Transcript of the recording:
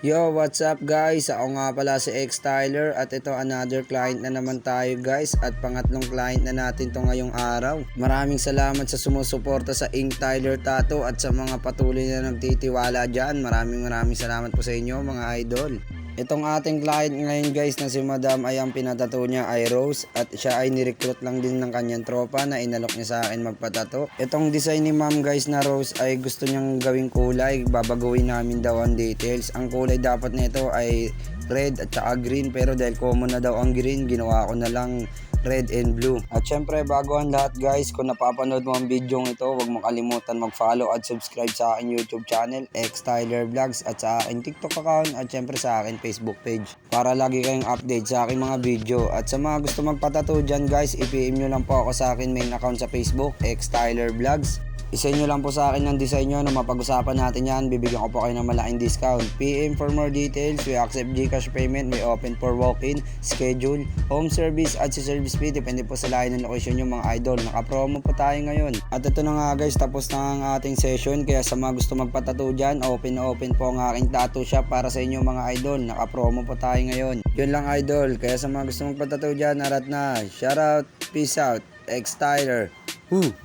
Yo, what's up guys? Ako nga pala si X Tyler at ito another client na naman tayo guys at pangatlong client na natin to ngayong araw. Maraming salamat sa sumusuporta sa Ink Tyler Tattoo at sa mga patuloy na nagtitiwala dyan. Maraming salamat po sa inyo mga idol. Itong ating client ngayon guys na si Madam ay ang pinatato niya ay Rose at siya ay nirecruit lang din ng kanyang tropa na inalok niya sa akin magpatato. Itong design ni Ma'am guys na Rose ay gusto niyang gawing kulay, babaguhin namin daw ang details. Ang kulay dapat nito ay red at saka green pero dahil common na daw ang green, ginawa ko na lang red and blue. At syempre bago ang lahat guys, kung napapanood mo ang video ito, huwag mong kalimutan mag-follow at subscribe sa aking YouTube channel, X Tyler Vlogs, at sa aking TikTok account at syempre sa aking Facebook page para lagi kayong update sa aking mga video. At sa mga gusto magpatato dyan guys, i-PM nyo lang po ako sa akin main account sa Facebook, X Tyler Vlogs. Isend nyo lang po sa akin ng design nyo na mapag-usapan natin yan. Bibigyan ko po kayo ng malaking discount. PM for more details. We accept GCash payment. We open for walk-in, schedule, home service at si service fee. Depende po sa layo ng location yung mga idol. Naka-promo po tayo ngayon. At ito na nga guys, tapos na ang ating session. Kaya sa mga gusto magpatato dyan, open po ang aking tattoo shop para sa inyo mga idol. Naka-promo po tayo ngayon. Yun lang idol. Kaya sa mga gusto magpatato dyan, arat na. Shout out, peace out, X Tyler. Woo!